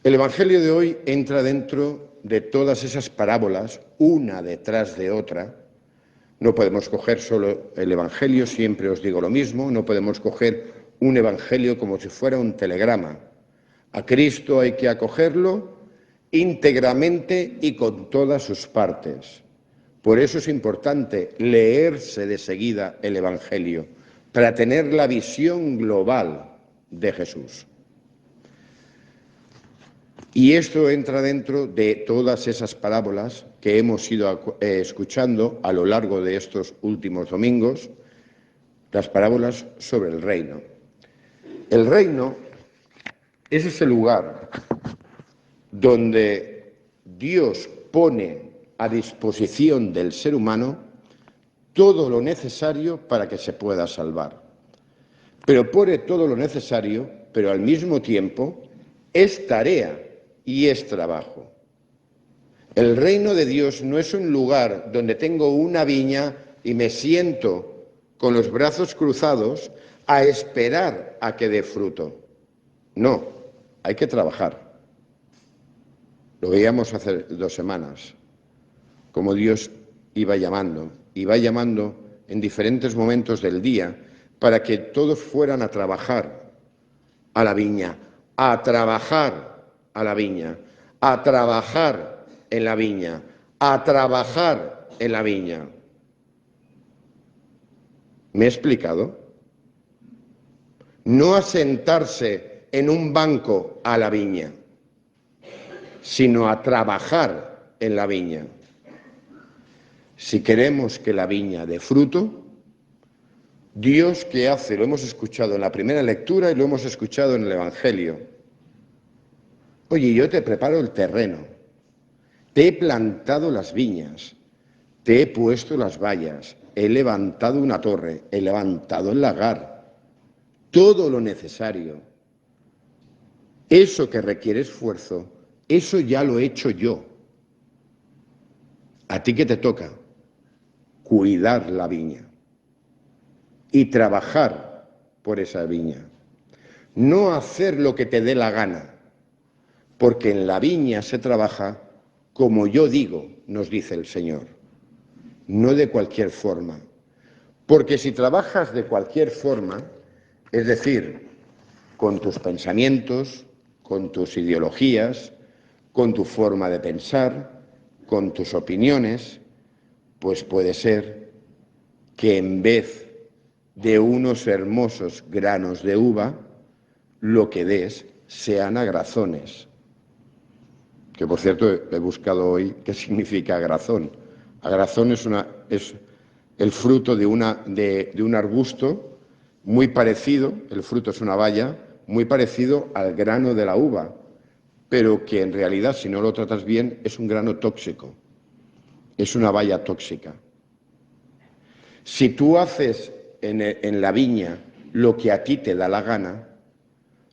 El Evangelio de hoy entra dentro de todas esas parábolas, una detrás de otra. No podemos coger solo el Evangelio, siempre os digo lo mismo, no podemos coger un Evangelio como si fuera un telegrama. A Cristo hay que acogerlo íntegramente y con todas sus partes. Por eso es importante leerse de seguida el Evangelio, para tener la visión global de Jesús. Y esto entra dentro de todas esas parábolas que hemos ido escuchando a lo largo de estos últimos domingos, las parábolas sobre el reino. El reino es ese lugar donde Dios pone a disposición del ser humano todo lo necesario para que se pueda salvar. Pero pone todo lo necesario, pero al mismo tiempo es tarea y es trabajo. El reino de Dios no es un lugar donde tengo una viña y me siento con los brazos cruzados a esperar a que dé fruto. No, hay que trabajar. Lo veíamos hace 2 semanas, como Dios iba llamando en diferentes momentos del día para que todos fueran a trabajar a la viña, a trabajar a la viña, a trabajar en la viña, a trabajar en la viña. ¿Me he explicado? No a sentarse en un banco a la viña, sino a trabajar en la viña. Si queremos que la viña dé fruto, Dios, ¿qué hace? Lo hemos escuchado en la primera lectura y lo hemos escuchado en el Evangelio. Oye, yo te preparo el terreno, te he plantado las viñas, te he puesto las vallas, he levantado una torre, he levantado el lagar, todo lo necesario. Eso que requiere esfuerzo, eso ya lo he hecho yo. ¿A ti qué te toca? Cuidar la viña y trabajar por esa viña. No hacer lo que te dé la gana, porque en la viña se trabaja como yo digo, nos dice el Señor, no de cualquier forma. Porque si trabajas de cualquier forma, es decir, con tus pensamientos, con tus ideologías, con tu forma de pensar, con tus opiniones, pues puede ser que en vez de unos hermosos granos de uva, lo que des sean agrazones. Que por cierto he buscado hoy qué significa agrazón. Agrazón es el fruto de un arbusto muy parecido, el fruto es una baya, muy parecido al grano de la uva, pero que en realidad, si no lo tratas bien, es un grano tóxico, es una baya tóxica. Si tú haces en la viña lo que a ti te da la gana,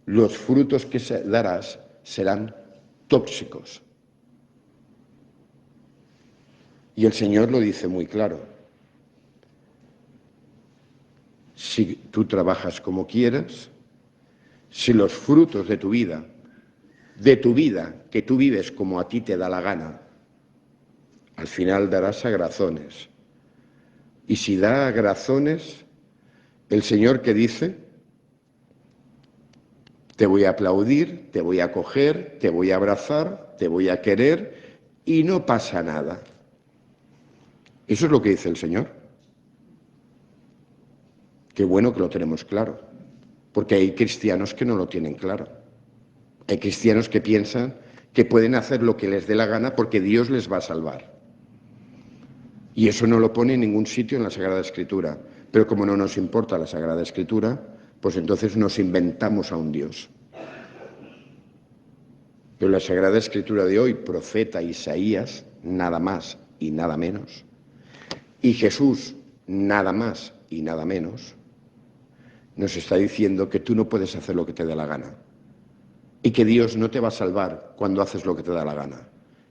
los frutos que darás serán tóxicos. Y el Señor lo dice muy claro. Si tú trabajas como quieras, si los frutos de tu vida, que tú vives como a ti te da la gana, al final darás agrazones. Y si da agrazones, el Señor que dice, te voy a aplaudir, te voy a acoger, te voy a abrazar, te voy a querer y no pasa nada. Eso es lo que dice el Señor. Qué bueno que lo tenemos claro, porque hay cristianos que no lo tienen claro. Hay cristianos que piensan que pueden hacer lo que les dé la gana porque Dios les va a salvar. Y eso no lo pone en ningún sitio en la Sagrada Escritura. Pero como no nos importa la Sagrada Escritura, pues entonces nos inventamos a un Dios. Pero la Sagrada Escritura de hoy, profeta Isaías, nada más y nada menos, y Jesús, nada más y nada menos, nos está diciendo que tú no puedes hacer lo que te dé la gana y que Dios no te va a salvar cuando haces lo que te da la gana.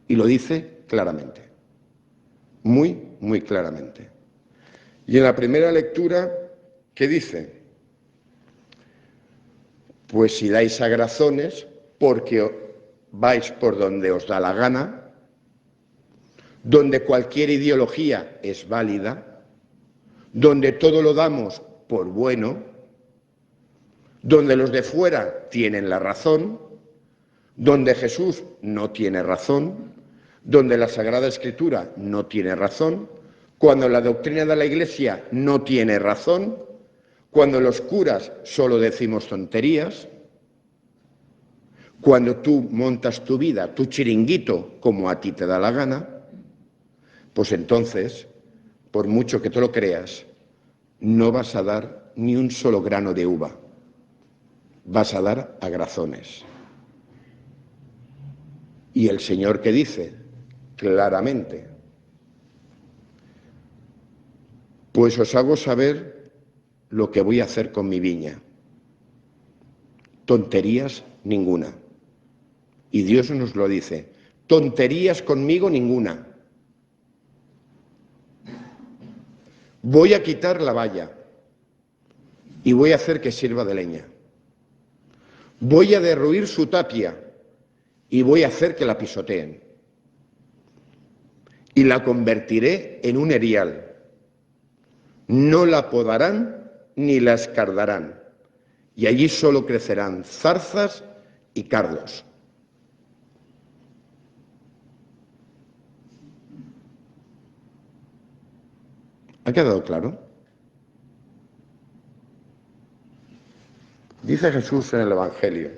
Y lo dice claramente, muy, muy claramente. Y en la primera lectura, ¿qué dice? Pues si dais agrazones, porque vais por donde os da la gana, donde cualquier ideología es válida, donde todo lo damos por bueno, donde los de fuera tienen la razón, donde Jesús no tiene razón, donde la Sagrada Escritura no tiene razón, cuando la doctrina de la Iglesia no tiene razón, cuando los curas solo decimos tonterías, cuando tú montas tu vida, tu chiringuito, como a ti te da la gana, pues entonces, por mucho que te lo creas, no vas a dar ni un solo grano de uva, vas a dar a grazones. Y el Señor que dice claramente, pues os hago saber lo que voy a hacer con mi viña. Tonterías ninguna. Y Dios nos lo dice, tonterías conmigo ninguna. Voy a quitar la valla y voy a hacer que sirva de leña. Voy a derruir su tapia y voy a hacer que la pisoteen. Y la convertiré en un erial. No la podarán ni la escardarán. Y allí solo crecerán zarzas y cardos. ¿Ha quedado claro? Dice Jesús en el Evangelio,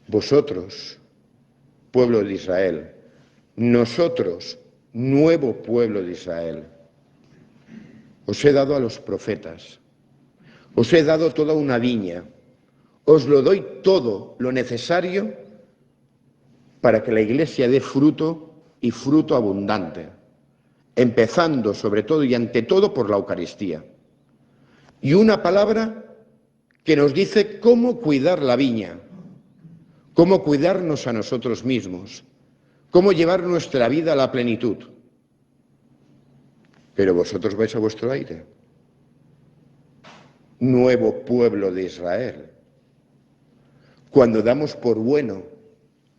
vosotros, pueblo de Israel, nosotros, nuevo pueblo de Israel, os he dado a los profetas, os he dado toda una viña, os lo doy todo lo necesario para que la Iglesia dé fruto y fruto abundante, empezando sobre todo y ante todo por la Eucaristía. Y una palabra que nos dice cómo cuidar la viña, cómo cuidarnos a nosotros mismos, cómo llevar nuestra vida a la plenitud. Pero vosotros vais a vuestro aire. Nuevo pueblo de Israel. Cuando damos por bueno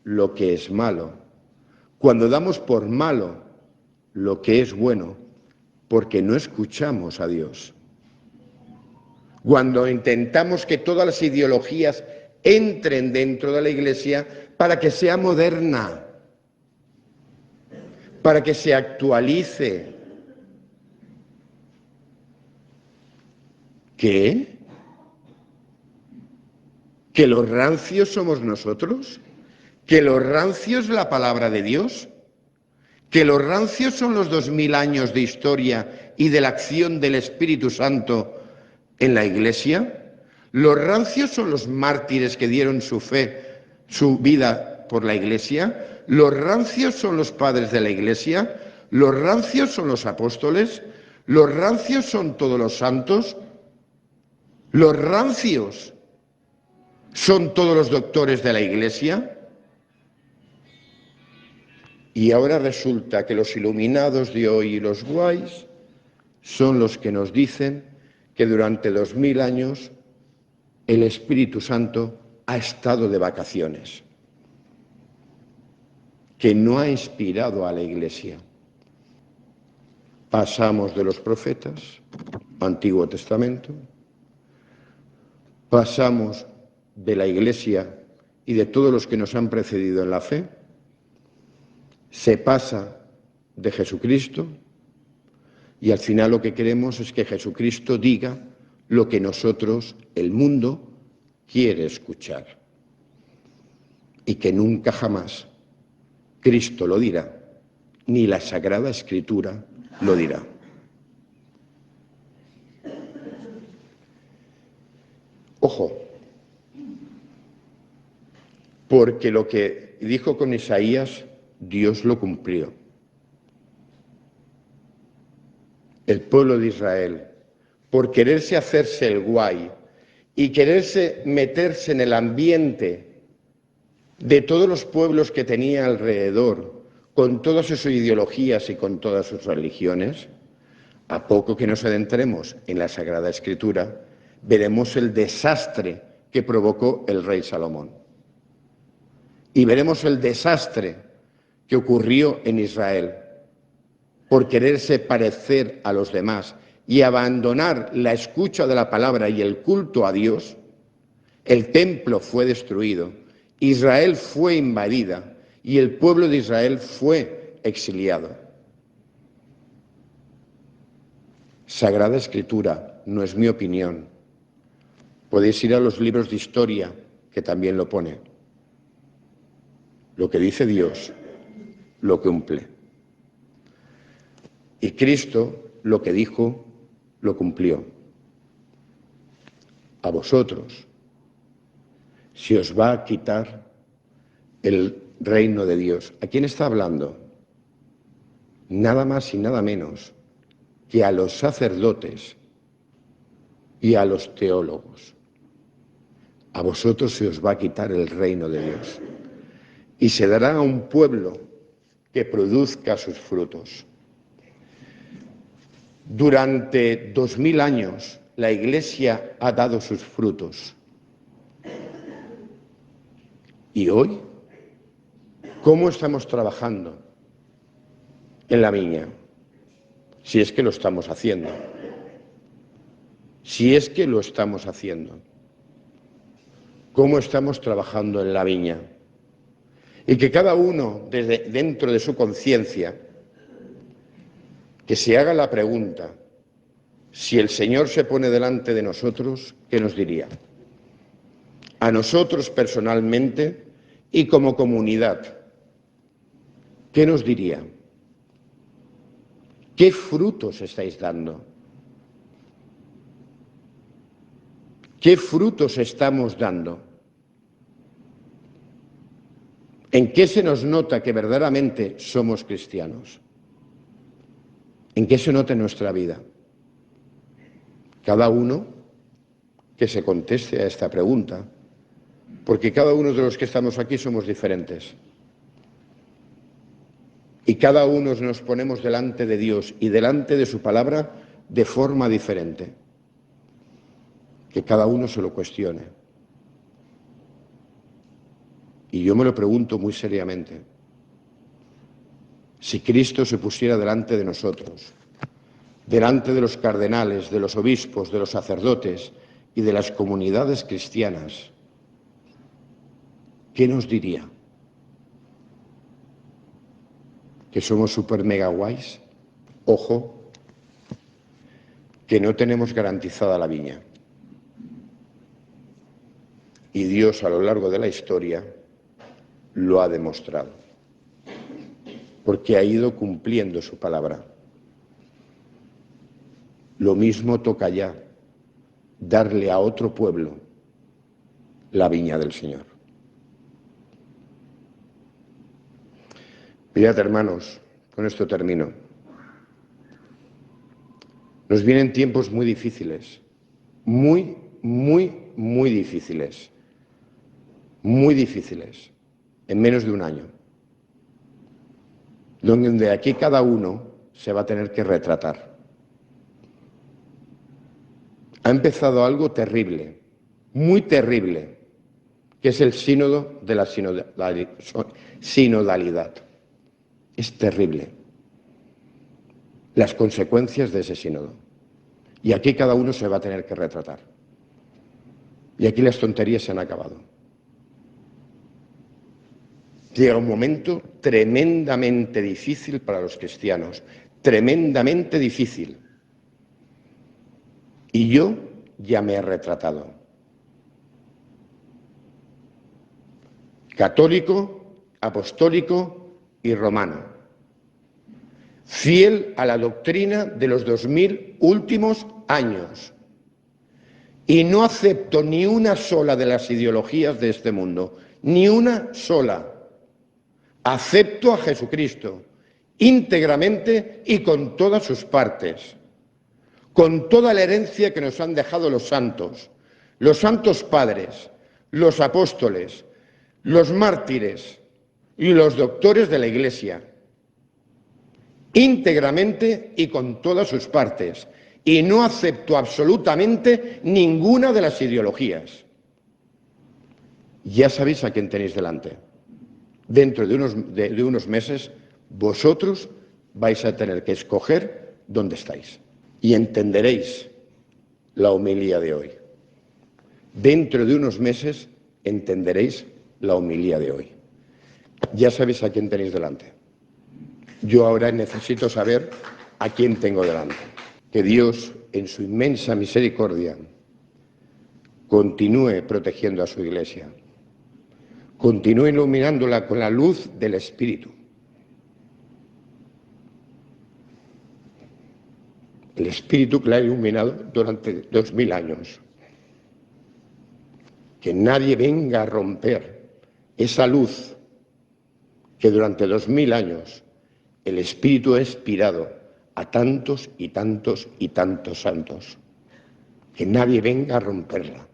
lo que es malo, cuando damos por malo lo que es bueno, porque no escuchamos a Dios. Cuando intentamos que todas las ideologías entren dentro de la Iglesia para que sea moderna, para que se actualice. ¿Qué? ¿Que los rancios somos nosotros? ¿Que los rancios es la palabra de Dios? ¿Que los rancios son los 2000 años de historia y de la acción del Espíritu Santo en la Iglesia? ¿Los rancios son los mártires que dieron su fe, su vida por la Iglesia? ¿Los rancios son los padres de la Iglesia? ¿Los rancios son los apóstoles? ¿Los rancios son todos los santos? ¿Los rancios son todos los doctores de la Iglesia? Y ahora resulta que los iluminados de hoy y los guays son los que nos dicen que durante 2000 años el Espíritu Santo ha estado de vacaciones, que no ha inspirado a la Iglesia. Pasamos de los profetas, Antiguo Testamento, pasamos de la Iglesia y de todos los que nos han precedido en la fe, se pasa de Jesucristo y al final lo que queremos es que Jesucristo diga lo que nosotros, el mundo, quiere escuchar. Y que nunca jamás Cristo lo dirá, ni la Sagrada Escritura lo dirá. Ojo, porque lo que dijo con Isaías, Dios lo cumplió. El pueblo de Israel, por quererse hacerse el guay y quererse meterse en el ambiente de todos los pueblos que tenía alrededor, con todas sus ideologías y con todas sus religiones, a poco que nos adentremos en la Sagrada Escritura, veremos el desastre que provocó el rey Salomón. Y veremos el desastre que ocurrió en Israel por quererse parecer a los demás y abandonar la escucha de la palabra y el culto a Dios. El templo fue destruido, Israel fue invadida y el pueblo de Israel fue exiliado. Sagrada Escritura, no es mi opinión. Podéis ir a los libros de historia, que también lo pone. Lo que dice Dios, lo cumple. Y Cristo, lo que dijo, lo cumplió. A vosotros se os va a quitar el reino de Dios. ¿A quién está hablando? Nada más y nada menos que a los sacerdotes y a los teólogos. A vosotros se os va a quitar el reino de Dios y se dará a un pueblo que produzca sus frutos. Durante 2000 años la Iglesia ha dado sus frutos. ¿Y hoy? ¿Cómo estamos trabajando en la viña? Si es que lo estamos haciendo. Si es que lo estamos haciendo. ¿Cómo estamos trabajando en la viña? Y que cada uno, desde dentro de su conciencia, que se haga la pregunta, si el Señor se pone delante de nosotros, ¿qué nos diría? A nosotros personalmente y como comunidad, ¿qué nos diría? ¿Qué frutos estáis dando? ¿Qué frutos estamos dando? ¿En qué se nos nota que verdaderamente somos cristianos? ¿En qué se nota en nuestra vida? Cada uno que se conteste a esta pregunta, porque cada uno de los que estamos aquí somos diferentes. Y cada uno nos ponemos delante de Dios y delante de su palabra de forma diferente. Que cada uno se lo cuestione. Y yo me lo pregunto muy seriamente. Si Cristo se pusiera delante de nosotros, delante de los cardenales, de los obispos, de los sacerdotes y de las comunidades cristianas, ¿qué nos diría? ¿Que somos súper mega guays? Ojo, que no tenemos garantizada la viña. Y Dios a lo largo de la historia lo ha demostrado, porque ha ido cumpliendo su palabra. Lo mismo toca ya darle a otro pueblo la viña del Señor. Mirad, hermanos, con esto termino. Nos vienen tiempos muy difíciles, muy difíciles, muy difíciles, en menos de un año, donde aquí cada uno se va a tener que retratar. Ha empezado algo terrible, muy terrible, que es el sínodo de la sinodalidad. Es terrible las consecuencias de ese sínodo. Y aquí cada uno se va a tener que retratar. Y aquí las tonterías se han acabado. Llega un momento tremendamente difícil para los cristianos, tremendamente difícil. Y yo ya me he retratado. Católico, apostólico y romano. Fiel a la doctrina de los 2000 últimos años. Y no acepto ni una sola de las ideologías de este mundo, ni una sola. Acepto a Jesucristo íntegramente y con todas sus partes, con toda la herencia que nos han dejado los santos padres, los apóstoles, los mártires y los doctores de la Iglesia, íntegramente y con todas sus partes, y no acepto absolutamente ninguna de las ideologías. Ya sabéis a quién tenéis delante. Dentro de unos meses, vosotros vais a tener que escoger dónde estáis y entenderéis la homilía de hoy. Dentro de unos meses entenderéis la homilía de hoy. Ya sabéis a quién tenéis delante. Yo ahora necesito saber a quién tengo delante. Que Dios, en su inmensa misericordia, continúe protegiendo a su Iglesia, continúe iluminándola con la luz del Espíritu. El Espíritu que la ha iluminado durante 2000 años. Que nadie venga a romper esa luz que durante 2000 años el Espíritu ha inspirado a tantos y tantos y tantos santos. Que nadie venga a romperla.